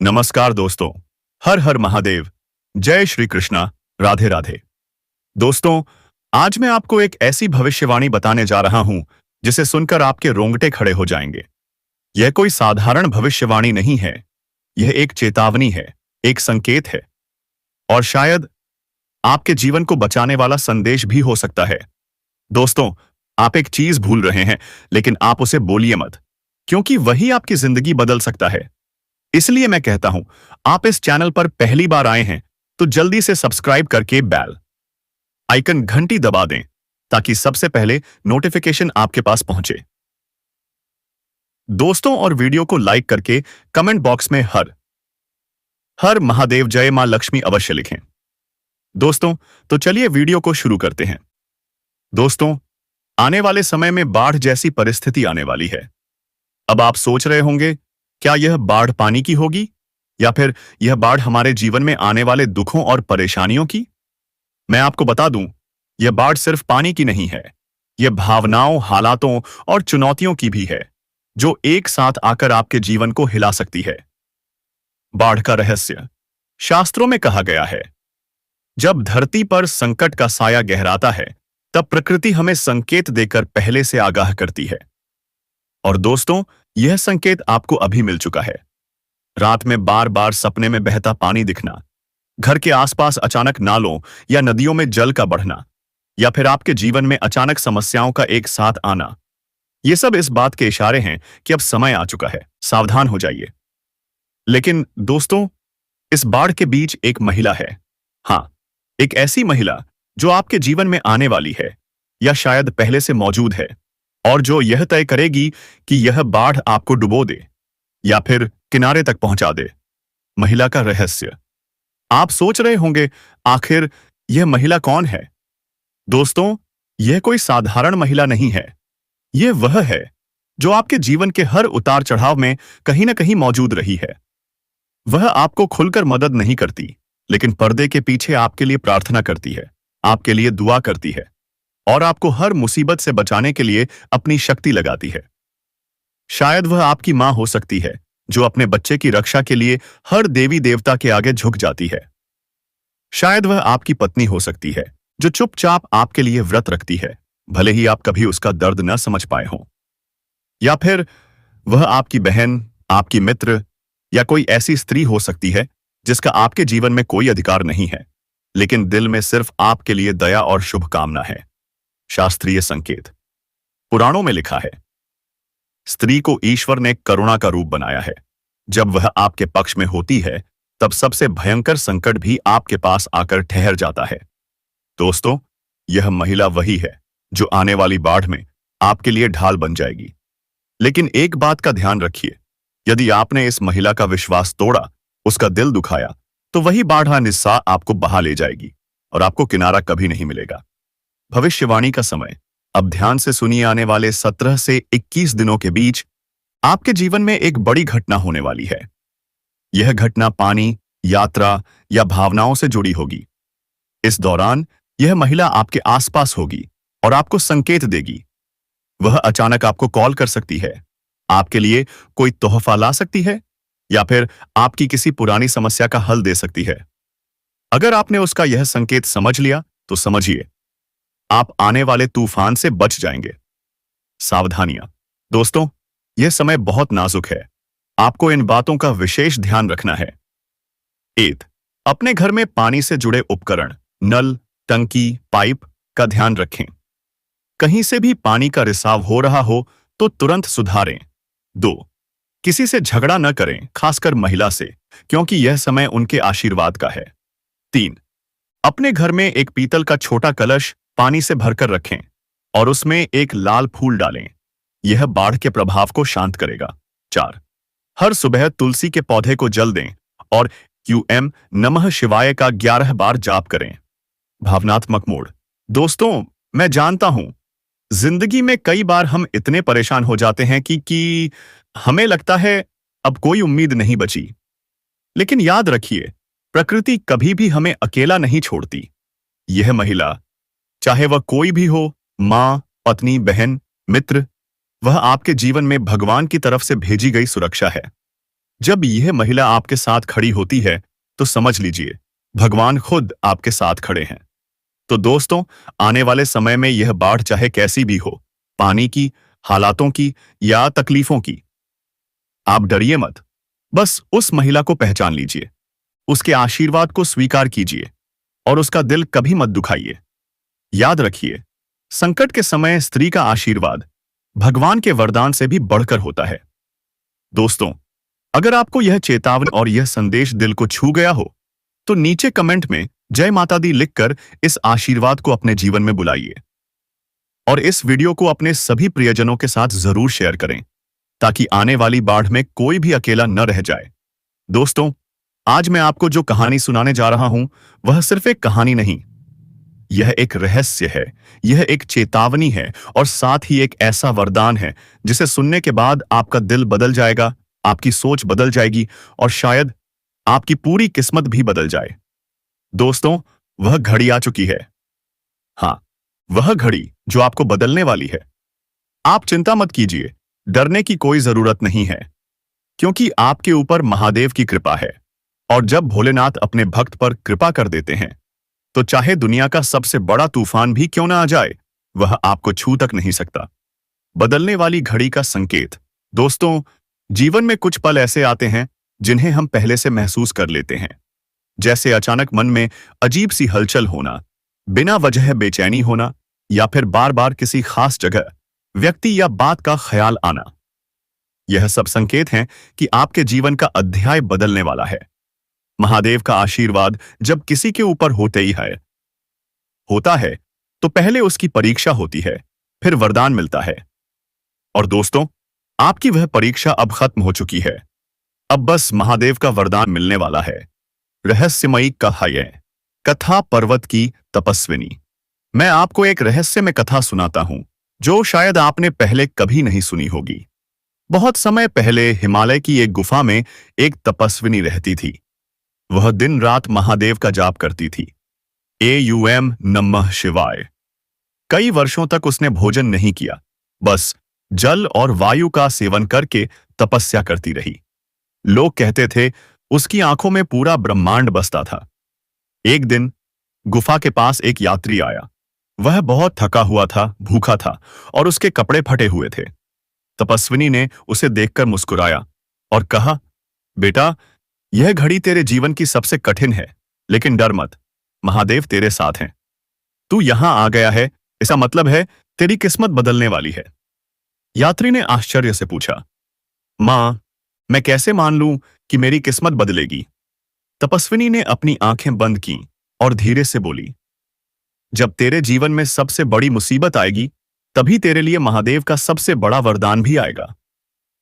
नमस्कार दोस्तों। हर हर महादेव। जय श्री कृष्णा। राधे राधे। दोस्तों, आज मैं आपको एक ऐसी भविष्यवाणी बताने जा रहा हूं जिसे सुनकर आपके रोंगटे खड़े हो जाएंगे। यह कोई साधारण भविष्यवाणी नहीं है। यह एक चेतावनी है, एक संकेत है और शायद आपके जीवन को बचाने वाला संदेश भी हो सकता है। दोस्तों, आप एक चीज भूल रहे हैं, लेकिन आप उसे बोलिए मत, क्योंकि वही आपकी जिंदगी बदल सकता है। इसलिए मैं कहता हूं, आप इस चैनल पर पहली बार आए हैं तो जल्दी से सब्सक्राइब करके बेल आइकन घंटी दबा दें ताकि सबसे पहले नोटिफिकेशन आपके पास पहुंचे। दोस्तों, और वीडियो को लाइक करके कमेंट बॉक्स में हर हर महादेव जय मां लक्ष्मी अवश्य लिखें। दोस्तों, तो चलिए वीडियो को शुरू करते हैं। दोस्तों, आने वाले समय में बाढ़ जैसी परिस्थिति आने वाली है। अब आप सोच रहे होंगे, क्या यह बाढ़ पानी की होगी या फिर यह बाढ़ हमारे जीवन में आने वाले दुखों और परेशानियों की? मैं आपको बता दूं, यह बाढ़ सिर्फ पानी की नहीं है। यह भावनाओं, हालातों और चुनौतियों की भी है, जो एक साथ आकर आपके जीवन को हिला सकती है। बाढ़ का रहस्य। शास्त्रों में कहा गया है, जब धरती पर संकट का साया गहराता है, तब प्रकृति हमें संकेत देकर पहले से आगाह करती है। और दोस्तों, यह संकेत आपको अभी मिल चुका है। रात में बार बार सपने में बहता पानी दिखना, घर के आसपास अचानक नालों या नदियों में जल का बढ़ना, या फिर आपके जीवन में अचानक समस्याओं का एक साथ आना, ये सब इस बात के इशारे हैं कि अब समय आ चुका है, सावधान हो जाइए। लेकिन दोस्तों, इस बाढ़ के बीच एक महिला है। हाँ, एक ऐसी महिला जो आपके जीवन में आने वाली है या शायद पहले से मौजूद है, और जो यह तय करेगी कि यह बाढ़ आपको डुबो दे या फिर किनारे तक पहुंचा दे। महिला का रहस्य। आप सोच रहे होंगे, आखिर यह महिला कौन है? दोस्तों, यह कोई साधारण महिला नहीं है। यह वह है जो आपके जीवन के हर उतार चढ़ाव में कहीं ना कहीं मौजूद रही है। वह आपको खुलकर मदद नहीं करती, लेकिन पर्दे के पीछे आपके लिए प्रार्थना करती है, आपके लिए दुआ करती है और आपको हर मुसीबत से बचाने के लिए अपनी शक्ति लगाती है। शायद वह आपकी मां हो सकती है, जो अपने बच्चे की रक्षा के लिए हर देवी देवता के आगे झुक जाती है। शायद वह आपकी पत्नी हो सकती है, जो चुपचाप आपके लिए व्रत रखती है, भले ही आप कभी उसका दर्द न समझ पाए हों। या फिर वह आपकी बहन, आपकी मित्र या कोई ऐसी स्त्री हो सकती है जिसका आपके जीवन में कोई अधिकार नहीं है, लेकिन दिल में सिर्फ आपके लिए दया और शुभकामना है। शास्त्रीय संकेत। पुराणों में लिखा है, स्त्री को ईश्वर ने करुणा का रूप बनाया है। जब वह आपके पक्ष में होती है, तब सबसे भयंकर संकट भी आपके पास आकर ठहर जाता है। दोस्तों, यह महिला वही है जो आने वाली बाढ़ में आपके लिए ढाल बन जाएगी। लेकिन एक बात का ध्यान रखिए, यदि आपने इस महिला का विश्वास तोड़ा, उसका दिल दुखाया, तो वही बाढ़ निस्सा आपको बहा ले जाएगी और आपको किनारा कभी नहीं मिलेगा। भविष्यवाणी का समय। अब ध्यान से सुनिए, आने वाले 17 से 21 दिनों के बीच आपके जीवन में एक बड़ी घटना होने वाली है। यह घटना पानी, यात्रा या भावनाओं से जुड़ी होगी। इस दौरान यह महिला आपके आसपास होगी और आपको संकेत देगी। वह अचानक आपको कॉल कर सकती है, आपके लिए कोई तोहफा ला सकती है या फिर आपकी किसी पुरानी समस्या का हल दे सकती है। अगर आपने उसका यह संकेत समझ लिया, तो समझिए, आप आने वाले तूफान से बच जाएंगे। सावधानियां। दोस्तों, यह समय बहुत नाजुक है। आपको इन बातों का विशेष ध्यान रखना है। 1. अपने घर में पानी से जुड़े उपकरण, नल, टंकी, पाइप का ध्यान रखें। कहीं से भी पानी का रिसाव हो रहा हो तो तुरंत सुधारें। 2. किसी से झगड़ा न करें, खासकर महिला से, क्योंकि यह समय उनके आशीर्वाद का है। 3. अपने घर में एक पीतल का छोटा कलश पानी से भरकर रखें और उसमें एक लाल फूल डालें। यह बाढ़ के प्रभाव को शांत करेगा। 4. हर सुबह तुलसी के पौधे को जल दें और QM नमः शिवाय का 11 बार जाप करें। भावनात्मक मोड़। दोस्तों, मैं जानता हूं, जिंदगी में कई बार हम इतने परेशान हो जाते हैं कि हमें लगता है अब कोई उम्मीद नहीं बची। लेकिन याद रखिए, प्रकृति कभी भी हमें अकेला नहीं छोड़ती। यह महिला, चाहे वह कोई भी हो, मां, पत्नी, बहन, मित्र, वह आपके जीवन में भगवान की तरफ से भेजी गई सुरक्षा है। जब यह महिला आपके साथ खड़ी होती है तो समझ लीजिए भगवान खुद आपके साथ खड़े हैं। तो दोस्तों, आने वाले समय में यह बाढ़ चाहे कैसी भी हो, पानी की, हालातों की या तकलीफों की, आप डरिए मत। बस उस महिला को पहचान लीजिए, उसके आशीर्वाद को स्वीकार कीजिए और उसका दिल कभी मत दुखाइए। याद रखिए, संकट के समय स्त्री का आशीर्वाद भगवान के वरदान से भी बढ़कर होता है। दोस्तों, अगर आपको यह चेतावनी और यह संदेश दिल को छू गया हो तो नीचे कमेंट में जय माता दी लिखकर इस आशीर्वाद को अपने जीवन में बुलाइए और इस वीडियो को अपने सभी प्रियजनों के साथ जरूर शेयर करें ताकि आने वाली बाढ़ में कोई भी अकेला न रह जाए। दोस्तों, आज मैं आपको जो कहानी सुनाने जा रहा हूं वह सिर्फ एक कहानी नहीं, यह एक रहस्य है, यह एक चेतावनी है और साथ ही एक ऐसा वरदान है जिसे सुनने के बाद आपका दिल बदल जाएगा, आपकी सोच बदल जाएगी और शायद आपकी पूरी किस्मत भी बदल जाए। दोस्तों, वह घड़ी आ चुकी है। हाँ, वह घड़ी जो आपको बदलने वाली है। आप चिंता मत कीजिए, डरने की कोई जरूरत नहीं है, क्योंकि आपके ऊपर महादेव की कृपा है और जब भोलेनाथ अपने भक्त पर कृपा कर देते हैं तो चाहे दुनिया का सबसे बड़ा तूफान भी क्यों ना आ जाए, वह आपको छू तक नहीं सकता। बदलने वाली घड़ी का संकेत। दोस्तों, जीवन में कुछ पल ऐसे आते हैं जिन्हें हम पहले से महसूस कर लेते हैं, जैसे अचानक मन में अजीब सी हलचल होना, बिना वजह बेचैनी होना या फिर बार बार किसी खास जगह, व्यक्ति या बात का ख्याल आना। यह सब संकेत हैं कि आपके जीवन का अध्याय बदलने वाला है। महादेव का आशीर्वाद जब किसी के ऊपर होता है तो पहले उसकी परीक्षा होती है, फिर वरदान मिलता है। और दोस्तों, आपकी वह परीक्षा अब खत्म हो चुकी है। अब बस महादेव का वरदान मिलने वाला है। रहस्यमयी कथा पर्वत की तपस्विनी। मैं आपको एक रहस्यमय कथा सुनाता हूं जो शायद आपने पहले कभी नहीं सुनी होगी। बहुत समय पहले हिमालय की एक गुफा में एक तपस्विनी रहती थी। वह दिन रात महादेव का जाप करती थी। एयूएम नमः शिवाय। कई वर्षों तक उसने भोजन नहीं किया, बस जल और वायु का सेवन करके तपस्या करती रही। लोग कहते थे उसकी आंखों में पूरा ब्रह्मांड बसता था। एक दिन गुफा के पास एक यात्री आया। वह बहुत थका हुआ था, भूखा था और उसके कपड़े फटे हुए थे। तपस्विनी ने उसे देखकर मुस्कुराया और कहा, बेटा, यह घड़ी तेरे जीवन की सबसे कठिन है, लेकिन डर मत, महादेव तेरे साथ हैं। तू यहां आ गया है, इसका मतलब है तेरी किस्मत बदलने वाली है। यात्री ने आश्चर्य से पूछा, मां, मैं कैसे मान लूं कि मेरी किस्मत बदलेगी? तपस्विनी ने अपनी आंखें बंद की और धीरे से बोली, जब तेरे जीवन में सबसे बड़ी मुसीबत आएगी तभी तेरे लिए महादेव का सबसे बड़ा वरदान भी आएगा।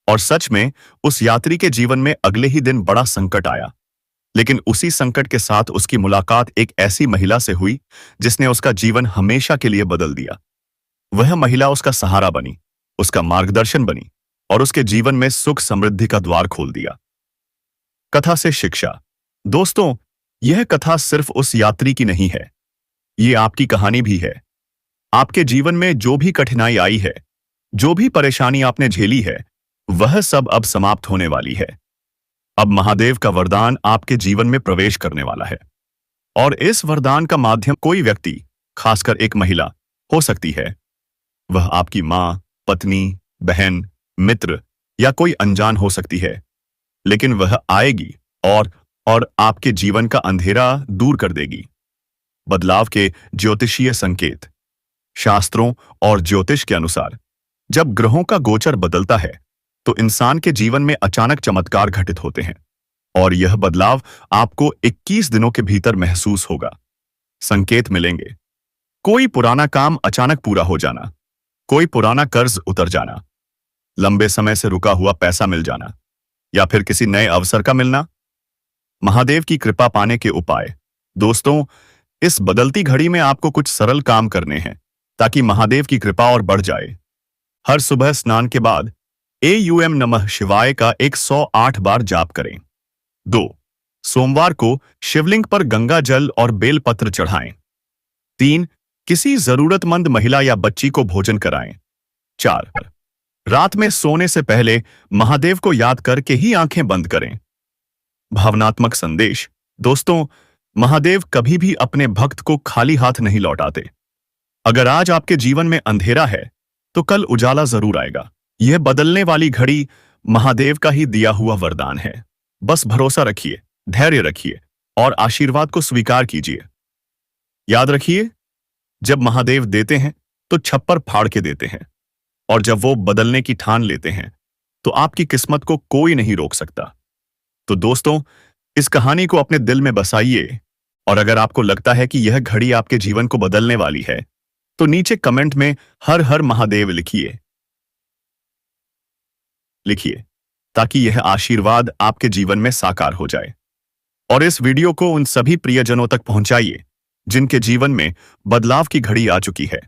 और सच में उस यात्री के जीवन में अगले ही दिन बड़ा संकट आया, लेकिन उसी संकट के साथ उसकी मुलाकात एक ऐसी महिला से हुई जिसने उसका जीवन हमेशा के लिए बदल दिया। वह महिला उसका सहारा बनी, उसका मार्गदर्शन बनी और उसके जीवन में सुख समृद्धि का द्वार खोल दिया। कथा से शिक्षा। दोस्तों, यह कथा सिर्फ उस यात्री की नहीं है, ये आपकी कहानी भी है। आपके जीवन में जो भी कठिनाई आई है, जो भी परेशानी आपने झेली है, वह सब अब समाप्त होने वाली है। अब महादेव का वरदान आपके जीवन में प्रवेश करने वाला है और इस वरदान का माध्यम कोई व्यक्ति, खासकर एक महिला हो सकती है। वह आपकी मां, पत्नी, बहन, मित्र या कोई अनजान हो सकती है, लेकिन वह आएगी और आपके जीवन का अंधेरा दूर कर देगी। बदलाव के ज्योतिषीय संकेत। शास्त्रों और ज्योतिष के अनुसार जब ग्रहों का गोचर बदलता है तो इंसान के जीवन में अचानक चमत्कार घटित होते हैं और यह बदलाव आपको 21 दिनों के भीतर महसूस होगा। संकेत मिलेंगे। कोई पुराना काम अचानक पूरा हो जाना, कोई पुराना कर्ज उतर जाना, लंबे समय से रुका हुआ पैसा मिल जाना या फिर किसी नए अवसर का मिलना। महादेव की कृपा पाने के उपाय। दोस्तों, इस बदलती घड़ी में आपको कुछ सरल काम करने हैं ताकि महादेव की कृपा और बढ़ जाए। हर सुबह स्नान के बाद एयूएम नमः शिवाय का 108 बार जाप करें। 2. सोमवार को शिवलिंग पर गंगा जल और बेलपत्र चढ़ाएं। 3. किसी जरूरतमंद महिला या बच्ची को भोजन कराएं। 4. रात में सोने से पहले महादेव को याद करके ही आंखें बंद करें। भावनात्मक संदेश। दोस्तों, महादेव कभी भी अपने भक्त को खाली हाथ नहीं लौटाते। अगर आज आपके जीवन में अंधेरा है तो कल उजाला जरूर आएगा। यह बदलने वाली घड़ी महादेव का ही दिया हुआ वरदान है। बस भरोसा रखिए, धैर्य रखिए और आशीर्वाद को स्वीकार कीजिए। याद रखिए, जब महादेव देते हैं तो छप्पर फाड़ के देते हैं, और जब वो बदलने की ठान लेते हैं तो आपकी किस्मत को कोई नहीं रोक सकता। तो दोस्तों, इस कहानी को अपने दिल में बसाइए, और अगर आपको लगता है कि यह घड़ी आपके जीवन को बदलने वाली है तो नीचे कमेंट में हर हर महादेव लिखिए ताकि यह आशीर्वाद आपके जीवन में साकार हो जाए। और इस वीडियो को उन सभी प्रियजनों तक पहुंचाइए जिनके जीवन में बदलाव की घड़ी आ चुकी है।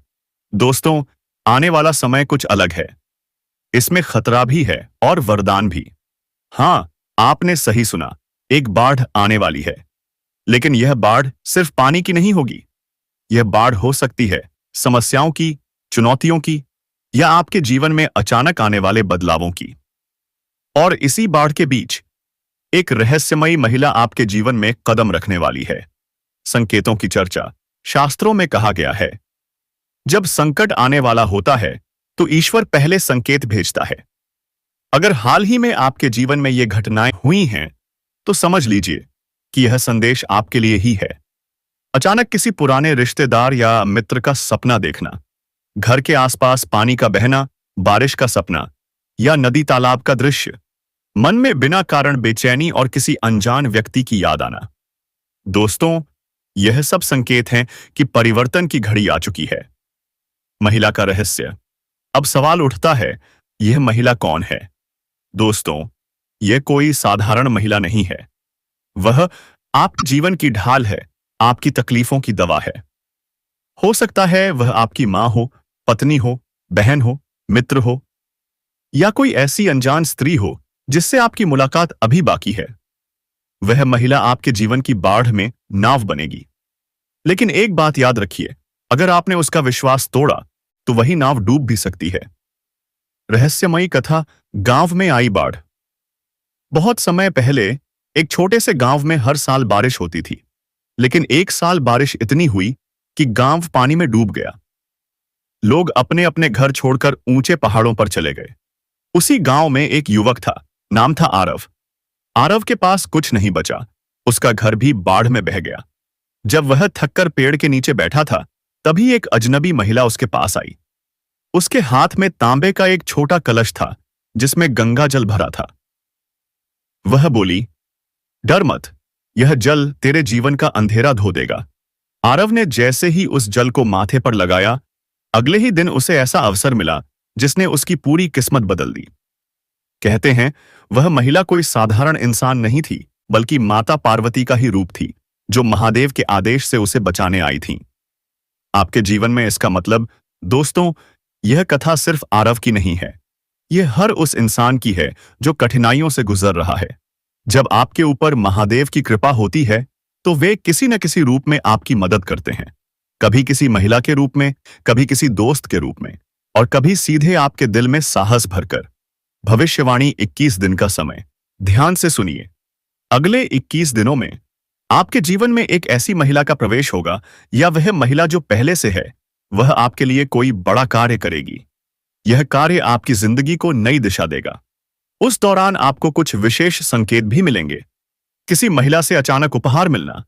दोस्तों, आने वाला समय कुछ अलग है। इसमें खतरा भी है और वरदान भी। हां, आपने सही सुना, एक बाढ़ आने वाली है। लेकिन यह बाढ़ सिर्फ पानी की नहीं होगी। यह बाढ़ हो सकती है समस्याओं की, चुनौतियों की, या आपके जीवन में अचानक आने वाले बदलावों की। और इसी बाढ़ के बीच एक रहस्यमयी महिला आपके जीवन में कदम रखने वाली है। संकेतों की चर्चा। शास्त्रों में कहा गया है, जब संकट आने वाला होता है तो ईश्वर पहले संकेत भेजता है। अगर हाल ही में आपके जीवन में ये घटनाएं हुई हैं तो समझ लीजिए कि यह संदेश आपके लिए ही है। अचानक किसी पुराने रिश्तेदार या मित्र का सपना देखना, घर के आसपास पानी का बहना, बारिश का सपना या नदी तालाब का दृश्य, मन में बिना कारण बेचैनी और किसी अनजान व्यक्ति की याद आना। दोस्तों, यह सब संकेत हैं कि परिवर्तन की घड़ी आ चुकी है। महिला का रहस्य। अब सवाल उठता है, यह महिला कौन है? दोस्तों, यह कोई साधारण महिला नहीं है। वह आपके जीवन की ढाल है, आपकी तकलीफों की दवा है। हो सकता है वह आपकी मां हो, पत्नी हो, बहन हो, मित्र हो, या कोई ऐसी अनजान स्त्री हो जिससे आपकी मुलाकात अभी बाकी है। वह महिला आपके जीवन की बाढ़ में नाव बनेगी। लेकिन एक बात याद रखिए, अगर आपने उसका विश्वास तोड़ा तो वही नाव डूब भी सकती है। रहस्यमयी कथा। गांव में आई बाढ़। बहुत समय पहले एक छोटे से गांव में हर साल बारिश होती थी, लेकिन एक साल बारिश इतनी हुई कि गांव पानी में डूब गया। लोग अपने अपने घर छोड़कर ऊंचे पहाड़ों पर चले गए। उसी गांव में एक युवक था, नाम था आरव। आरव के पास कुछ नहीं बचा, उसका घर भी बाढ़ में बह गया। जब वह थककर पेड़ के नीचे बैठा था, तभी एक अजनबी महिला उसके पास आई। उसके हाथ में तांबे का एक छोटा कलश था जिसमें गंगा जल भरा था। वह बोली, डर मत, यह जल तेरे जीवन का अंधेरा धो देगा। आरव ने जैसे ही उस जल को माथे पर लगाया, अगले ही दिन उसे ऐसा अवसर मिला जिसने उसकी पूरी किस्मत बदल दी। कहते हैं, वह महिला कोई साधारण इंसान नहीं थी, बल्कि माता पार्वती का ही रूप थी, जो महादेव के आदेश से उसे बचाने आई थी। आपके जीवन में इसका मतलब, दोस्तों, यह कथा सिर्फ आरव की नहीं है। यह हर उस इंसान की है जो कठिनाइयों से गुजर रहा है। जब आपके ऊपर महादेव की कृपा होती है तो वे किसी न किसी रूप में आपकी मदद करते हैं। कभी किसी महिला के रूप में, कभी किसी दोस्त के रूप में, और कभी सीधे आपके दिल में साहस भरकर। भविष्यवाणी 21 दिन का समय। ध्यान से सुनिए। अगले 21 दिनों में आपके जीवन में एक ऐसी महिला का प्रवेश होगा, या वह महिला जो पहले से है, वह आपके लिए कोई बड़ा कार्य करेगी। यह कार्य आपकी जिंदगी को नई दिशा देगा। उस दौरान आपको कुछ विशेष संकेत भी मिलेंगे। किसी महिला से अचानक उपहार मिलना,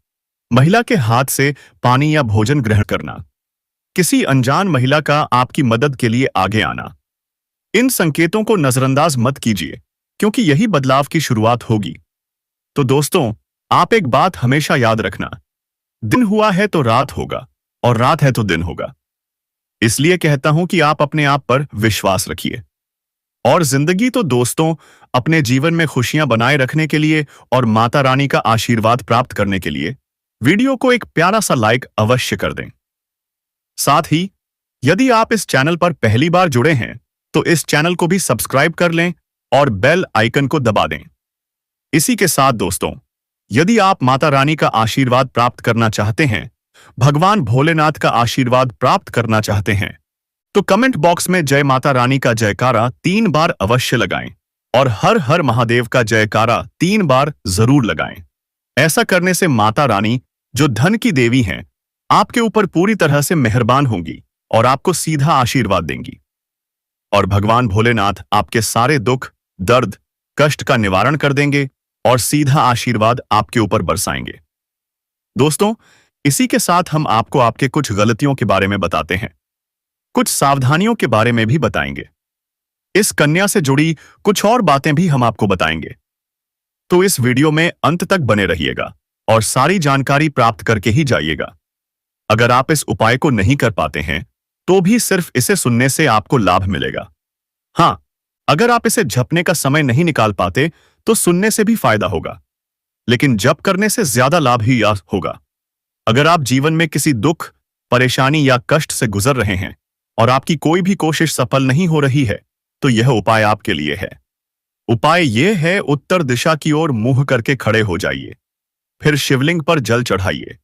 महिला के हाथ से पानी या भोजन ग्रहण करना, किसी अनजान महिला का आपकी मदद के लिए आगे आना। इन संकेतों को नजरअंदाज मत कीजिए, क्योंकि यही बदलाव की शुरुआत होगी। तो दोस्तों, आप एक बात हमेशा याद रखना, दिन हुआ है तो रात होगा, और रात है तो दिन होगा। इसलिए कहता हूं कि आप अपने आप पर विश्वास रखिए। और जिंदगी तो दोस्तों, अपने जीवन में खुशियां बनाए रखने के लिए और माता रानी का आशीर्वाद प्राप्त करने के लिए वीडियो को एक प्यारा सा लाइक अवश्य कर दें। साथ ही यदि आप इस चैनल पर पहली बार जुड़े हैं तो इस चैनल को भी सब्सक्राइब कर लें और बेल आइकन को दबा दें। इसी के साथ दोस्तों, यदि आप माता रानी का आशीर्वाद प्राप्त करना चाहते हैं, भगवान भोलेनाथ का आशीर्वाद प्राप्त करना चाहते हैं, तो कमेंट बॉक्स में जय माता रानी का जयकारा 3 बार अवश्य लगाएं और हर हर महादेव का जयकारा 3 बार जरूर लगाएं। ऐसा करने से माता रानी, जो धन की देवी हैं, आपके ऊपर पूरी तरह से मेहरबान होंगी और आपको सीधा आशीर्वाद देंगी। और भगवान भोलेनाथ आपके सारे दुख, दर्द, कष्ट का निवारण कर देंगे और सीधा आशीर्वाद आपके ऊपर बरसाएंगे। दोस्तों, इसी के साथ हम आपको आपके कुछ गलतियों के बारे में बताते हैं, कुछ सावधानियों के बारे में भी बताएंगे। इस कन्या से जुड़ी कुछ और बातें भी हम आपको बताएंगे। तो इस वीडियो में अंत तक बने रहिएगा और सारी जानकारी प्राप्त करके ही जाइएगा। अगर आप इस उपाय को नहीं कर पाते हैं तो भी सिर्फ इसे सुनने से आपको लाभ मिलेगा। हाँ, अगर आप इसे जपने का समय नहीं निकाल पाते तो सुनने से भी फायदा होगा, लेकिन जप करने से ज्यादा लाभ ही होगा। अगर आप जीवन में किसी दुख, परेशानी या कष्ट से गुजर रहे हैं और आपकी कोई भी कोशिश सफल नहीं हो रही है, तो यह उपाय आपके लिए है। उपाय यह है, उत्तर दिशा की ओर मुंह करके खड़े हो जाइए। फिर शिवलिंग पर जल चढ़ाइए।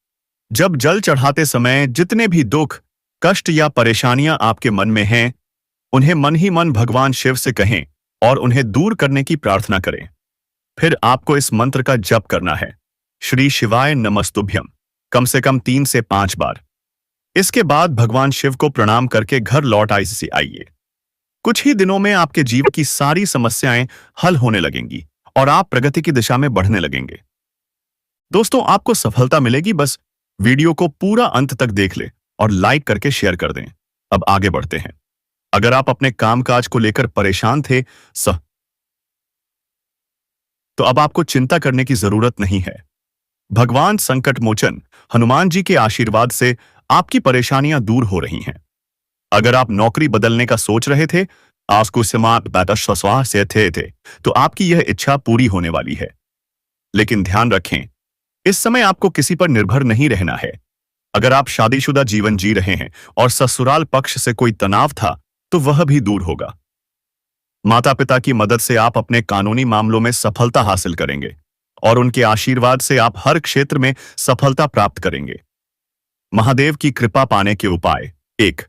जब जल चढ़ाते समय जितने भी दुख, कष्ट या परेशानियां आपके मन में हैं, उन्हें मन ही मन भगवान शिव से कहें और उन्हें दूर करने की प्रार्थना करें। फिर आपको इस मंत्र का जप करना है, श्री शिवाय नमस्तुभ्यम, कम से कम 3 से 5 बार। इसके बाद भगवान शिव को प्रणाम करके घर लौट आइए। कुछ ही दिनों में आपके जीवन की सारी समस्याएं हल होने लगेंगी और आप प्रगति की दिशा में बढ़ने लगेंगे। दोस्तों, आपको सफलता मिलेगी, बस वीडियो को पूरा अंत तक देख ले और लाइक करके शेयर कर दें। अब आगे बढ़ते हैं। अगर आप अपने कामकाज को लेकर परेशान थे तो अब आपको चिंता करने की जरूरत नहीं है। भगवान संकट मोचन हनुमान जी के आशीर्वाद से आपकी परेशानियां दूर हो रही हैं। अगर आप नौकरी बदलने का सोच रहे थे, आपको से थे, तो आपकी यह इच्छा पूरी होने वाली है। लेकिन ध्यान रखें, इस समय आपको किसी पर निर्भर नहीं रहना है। अगर आप शादीशुदा जीवन जी रहे हैं और ससुराल पक्ष से कोई तनाव था, तो वह भी दूर होगा। माता पिता की मदद से आप अपने कानूनी मामलों में सफलता हासिल करेंगे और उनके आशीर्वाद से आप हर क्षेत्र में सफलता प्राप्त करेंगे। महादेव की कृपा पाने के उपाय: 1.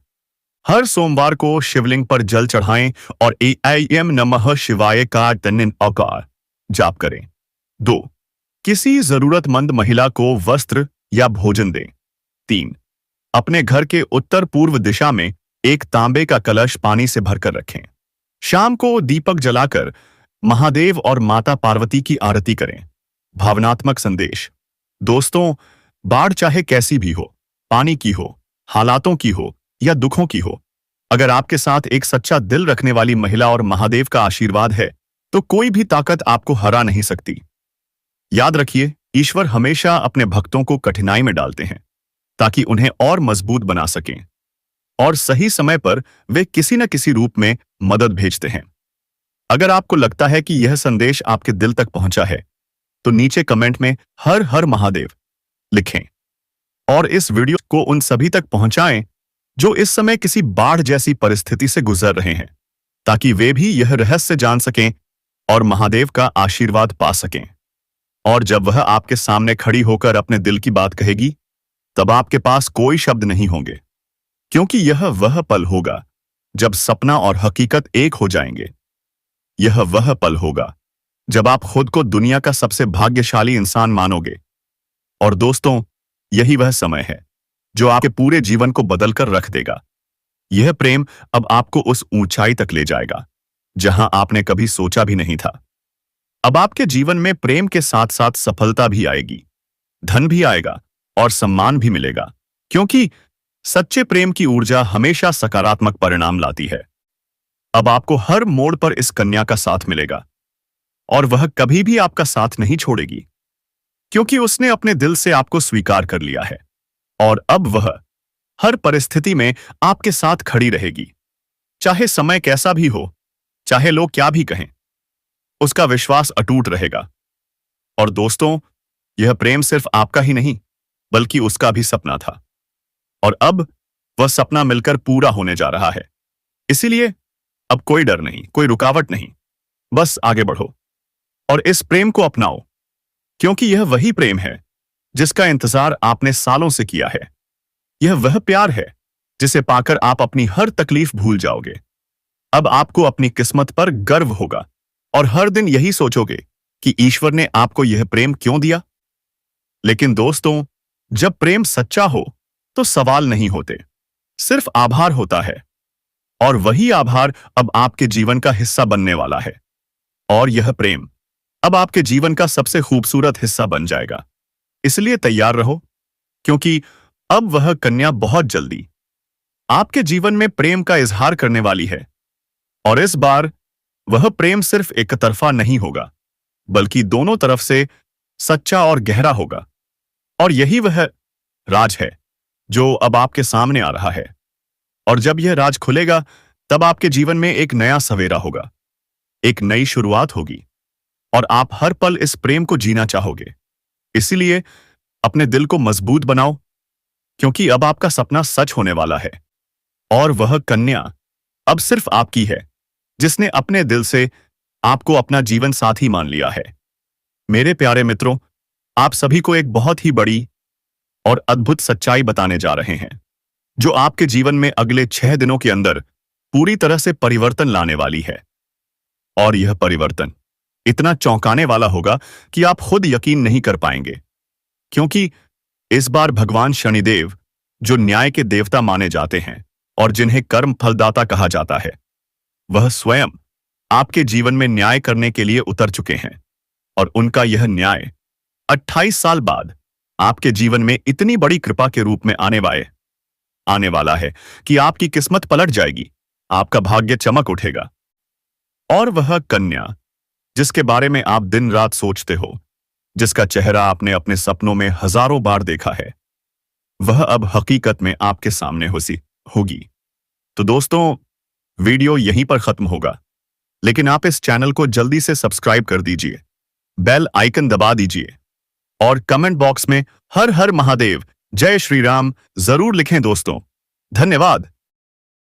हर सोमवार को शिवलिंग पर जल चढ़ाएं और ऐं नमः शिवाय का औकार जाप करें। 2. किसी जरूरतमंद महिला को वस्त्र या भोजन दें। 3. अपने घर के उत्तर पूर्व दिशा में एक तांबे का कलश पानी से भरकर रखें। शाम को दीपक जलाकर महादेव और माता पार्वती की आरती करें। भावनात्मक संदेश: दोस्तों, बाढ़ चाहे कैसी भी हो, पानी की हो, हालातों की हो या दुखों की हो, अगर आपके साथ एक सच्चा दिल रखने वाली महिला और महादेव का आशीर्वाद है, तो कोई भी ताकत आपको हरा नहीं सकती। याद रखिए, ईश्वर हमेशा अपने भक्तों को कठिनाई में डालते हैं ताकि उन्हें और मजबूत बना सकें, और सही समय पर वे किसी न किसी रूप में मदद भेजते हैं। अगर आपको लगता है कि यह संदेश आपके दिल तक पहुंचा है, तो नीचे कमेंट में हर हर महादेव लिखें और इस वीडियो को उन सभी तक पहुंचाएं जो इस समय किसी बाढ़ जैसी परिस्थिति से गुजर रहे हैं, ताकि वे भी यह रहस्य जान सकें और महादेव का आशीर्वाद पा सकें। और जब वह आपके सामने खड़ी होकर अपने दिल की बात कहेगी, तब आपके पास कोई शब्द नहीं होंगे, क्योंकि यह वह पल होगा जब सपना और हकीकत एक हो जाएंगे। यह वह पल होगा जब आप खुद को दुनिया का सबसे भाग्यशाली इंसान मानोगे। और दोस्तों, यही वह समय है जो आपके पूरे जीवन को बदलकर रख देगा। यह प्रेम अब आपको उस ऊंचाई तक ले जाएगा जहां आपने कभी सोचा भी नहीं था। अब आपके जीवन में प्रेम के साथ साथ सफलता भी आएगी, धन भी आएगा और सम्मान भी मिलेगा, क्योंकि सच्चे प्रेम की ऊर्जा हमेशा सकारात्मक परिणाम लाती है। अब आपको हर मोड़ पर इस कन्या का साथ मिलेगा और वह कभी भी आपका साथ नहीं छोड़ेगी, क्योंकि उसने अपने दिल से आपको स्वीकार कर लिया है और अब वह हर परिस्थिति में आपके साथ खड़ी रहेगी। चाहे समय कैसा भी हो, चाहे लोग क्या भी कहें, उसका विश्वास अटूट रहेगा। और दोस्तों, यह प्रेम सिर्फ आपका ही नहीं, बल्कि उसका भी सपना था, और अब वह सपना मिलकर पूरा होने जा रहा है। इसीलिए अब कोई डर नहीं, कोई रुकावट नहीं, बस आगे बढ़ो और इस प्रेम को अपनाओ, क्योंकि यह वही प्रेम है जिसका इंतजार आपने सालों से किया है। यह वह प्यार है जिसे पाकर आप अपनी हर तकलीफ भूल जाओगे। अब आपको अपनी किस्मत पर गर्व होगा और हर दिन यही सोचोगे कि ईश्वर ने आपको यह प्रेम क्यों दिया। लेकिन दोस्तों, जब प्रेम सच्चा हो तो सवाल नहीं होते, सिर्फ आभार होता है। और वही आभार अब आपके जीवन का हिस्सा बनने वाला है। और यह प्रेम अब आपके जीवन का सबसे खूबसूरत हिस्सा बन जाएगा। इसलिए तैयार रहो, क्योंकि अब वह कन्या बहुत जल्दी आपके जीवन में प्रेम का इजहार करने वाली है। और इस बार वह प्रेम सिर्फ एक तरफा नहीं होगा, बल्कि दोनों तरफ से सच्चा और गहरा होगा। और यही वह राज है जो अब आपके सामने आ रहा है। और जब यह राज खुलेगा, तब आपके जीवन में एक नया सवेरा होगा, एक नई शुरुआत होगी, और आप हर पल इस प्रेम को जीना चाहोगे। इसीलिए अपने दिल को मजबूत बनाओ, क्योंकि अब आपका सपना सच होने वाला है। और वह कन्या अब सिर्फ आपकी है, जिसने अपने दिल से आपको अपना जीवन साथी मान लिया है। मेरे प्यारे मित्रों, आप सभी को एक बहुत ही बड़ी और अद्भुत सच्चाई बताने जा रहे हैं, जो आपके जीवन में अगले 6 दिनों के अंदर पूरी तरह से परिवर्तन लाने वाली है। और यह परिवर्तन इतना चौंकाने वाला होगा कि आप खुद यकीन नहीं कर पाएंगे, क्योंकि इस बार भगवान शनिदेव, जो न्याय के देवता माने जाते हैं और जिन्हें कर्म फलदाता कहा जाता है, वह स्वयं आपके जीवन में न्याय करने के लिए उतर चुके हैं। और उनका यह न्याय 28 साल बाद आपके जीवन में इतनी बड़ी कृपा के रूप में आने वाला है कि आपकी किस्मत पलट जाएगी, आपका भाग्य चमक उठेगा। और वह कन्या जिसके बारे में आप दिन रात सोचते हो, जिसका चेहरा आपने अपने सपनों में हजारों बार देखा है, वह अब हकीकत में आपके सामने होगी। तो दोस्तों, वीडियो यहीं पर खत्म होगा, लेकिन आप इस चैनल को जल्दी से सब्सक्राइब कर दीजिए, बेल आइकन दबा दीजिए और कमेंट बॉक्स में हर हर महादेव, जय श्री राम जरूर लिखें दोस्तों। धन्यवाद।